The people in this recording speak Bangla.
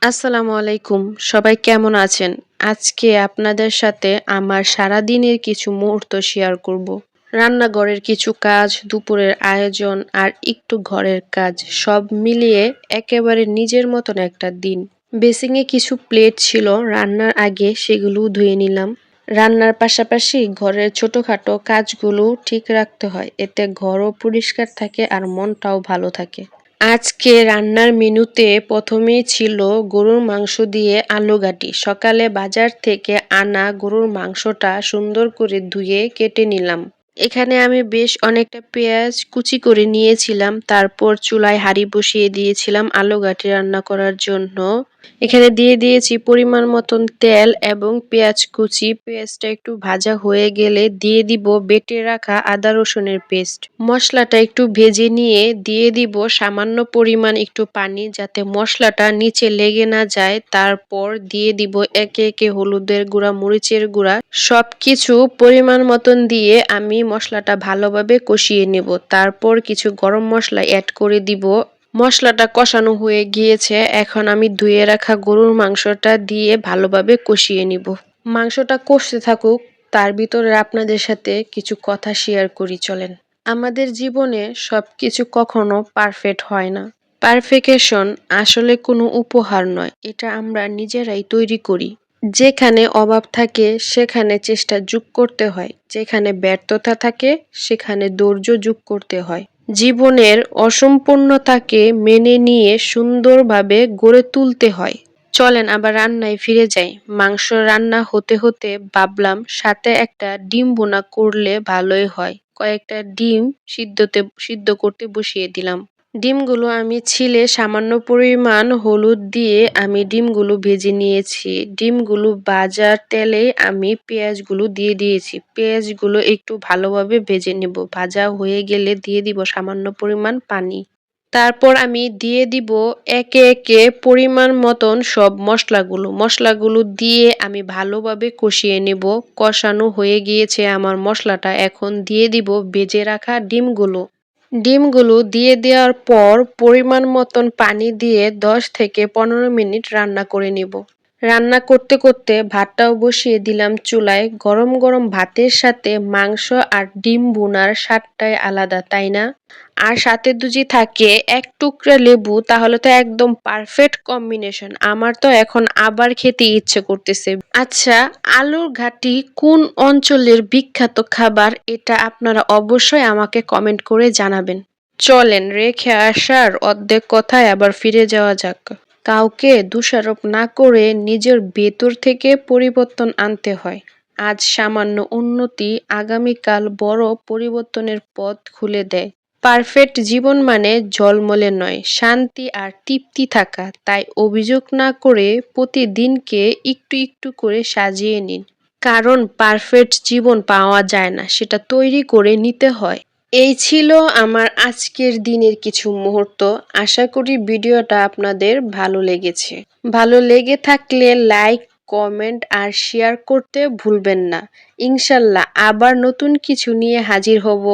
আসসালামু আলাইকুম। সবাই কেমন আছেন? আজকে আপনাদের সাথে আমার সারাদিনের কিছু মুহূর্ত শেয়ার করব। রান্নাঘরের কিছু কাজ, দুপুরের আয়োজন আর একটু ঘরের কাজ সব মিলিয়ে একেবারে নিজের মতন একটা দিন। বেসিংয়ে কিছু প্লেট ছিল রান্নার আগে সেগুলোও ধুয়ে নিলাম। রান্নার পাশাপাশি ঘরের ছোটখাটো কাজগুলো ঠিক রাখতে হয়। এতে ঘরও পরিষ্কার থাকে আর মনটাও ভালো থাকে। আজকে রান্নার মেনুতে প্রথমেই ছিল গরুর মাংস দিয়ে আলু ঘাটি। সকালে বাজার থেকে আনা গরুর মাংসটা সুন্দর করে ধুয়ে কেটে নিলাম। এখানে আমি বেশ অনেকটা পেঁয়াজ কুচি করে নিয়েছিলাম। তারপর চুলায় হাঁড়ি বসিয়ে দিয়েছিলাম আলু ঘাটি রান্না করার জন্য। এখানে দিয়ে দিয়েছি পরিমাণ মতন তেল এবং পেঁয়াজ কুচি। পেঁয়াজটা একটু ভাজা হয়ে গেলে দিয়ে দিব বেটে রাখা আদা রসুনের পেস্ট। মশলাটা একটু ভেজে নিয়ে দিয়ে দিব সামান্য পরিমাণ একটু পানি, যাতে মশলাটা নিচে লেগে না যায়। তারপর দিয়ে দিব একে একে হলুদের গুঁড়া, মরিচের গুঁড়া, সবকিছু পরিমাণ মতন দিয়ে আমি মশলাটা ভালোভাবে কষিয়ে নেব। তারপর কিছু গরম মশলা অ্যাড করে দিব। মশলাটা কষানো হয়ে গিয়েছে, এখন আমি ধুয়ে রাখা গরুর মাংসটা দিয়ে ভালোভাবে কষিয়ে নিব। মাংসটা কষতে থাকুক, তার ভিতরে আপনাদের সাথে কিছু কথা শেয়ার করি, চলেন। আমাদের জীবনে সবকিছু কখনো পারফেক্ট হয় না। পারফেকশন আসলে কোনো উপহার নয়, এটা আমরা নিজেরাই তৈরি করি। যেখানে অভাব থাকে সেখানে চেষ্টা যোগ করতে হয়, যেখানে ব্যর্থতা থাকে সেখানে ধৈর্য যোগ করতে হয়। জীবনের অসম্পূর্ণতাকে মেনে নিয়ে সুন্দরভাবে গড়ে তুলতে হয়। চলেন আবার রান্নায় ফিরে যাই। মাংস রান্না হতে হতে ভাবলাম সাথে একটা ডিম ভুনা করলে ভালোই হয়। কয়েকটা ডিম সিদ্ধ করতে বসিয়ে দিলাম। ডিমগুলো আমি ছিলে সামান্য পরিমাণ হলুদ দিয়ে আমি ডিমগুলো ভেজে নিয়েছি। ডিমগুলো ভাজার তেলে আমি পেঁয়াজগুলো দিয়ে দিয়েছি। পেঁয়াজগুলো একটু ভালোভাবে ভেজে নেব। ভাজা হয়ে গেলে দিয়ে দিব সামান্য পরিমাণ পানি। তারপর আমি দিয়ে দিব একে একে পরিমাণ মতন সব মশলাগুলো দিয়ে আমি ভালোভাবে কষিয়ে নেব। কষানো হয়ে গিয়েছে আমার মশলাটা, এখন দিয়ে দিব ভেজে রাখা ডিমগুলো দিয়ে দেওয়ার পর পরিমাণ মতন পানি দিয়ে 10 থেকে 15 মিনিট রান্না করে নিব। রান্না করতে করতে ভাতটাও বসিয়ে দিলাম চুলায়। গরম গরম ভাতের সাথে মাংস আর ডিম ভুনার স্বাদটাই আলাদা, তাই না? আর সাথে যদি থাকে এক টুকরা লেবু, তাহলে তো একদম পারফেক্ট কম্বিনেশন। আমার তো এখন আবার খেতে ইচ্ছে করতেছে। আচ্ছা, আলুর ঘাটি কোন অঞ্চলের বিখ্যাত খাবার, এটা আপনারা অবশ্যই আমাকে কমেন্ট করে জানাবেন। চলেন রেখে আসার অর্ধেক কথায় আবার ফিরে যাওয়া যাক। কাউকে দোষারোপ না করে নিজের ভেতর থেকে পরিবর্তন আনতে হয়। আজ সামান্য উন্নতি আগামীকাল বড় পরিবর্তনের পথ খুলে দেয়। পারফেক্ট জীবন মানে ঝলমলে নয়, শান্তি আর তৃপ্তি থাকা। তাই অভিযোগ না করে প্রতিদিনকে একটু একটু করে সাজিয়ে নিন। কারণ পারফেক্ট জীবন পাওয়া যায় না, সেটা তৈরি করে নিতে হয়। এই ছিল আমার আজকের দিনের কিছু মুহূর্ত। আশা করি ভিডিওটা আপনাদের ভালো লেগেছে। ভালো লেগে থাকলে লাইক, কমেন্ট আর শেয়ার করতে ভুলবেন না। ইনশাল্লাহ আবার নতুন কিছু নিয়ে হাজির হব।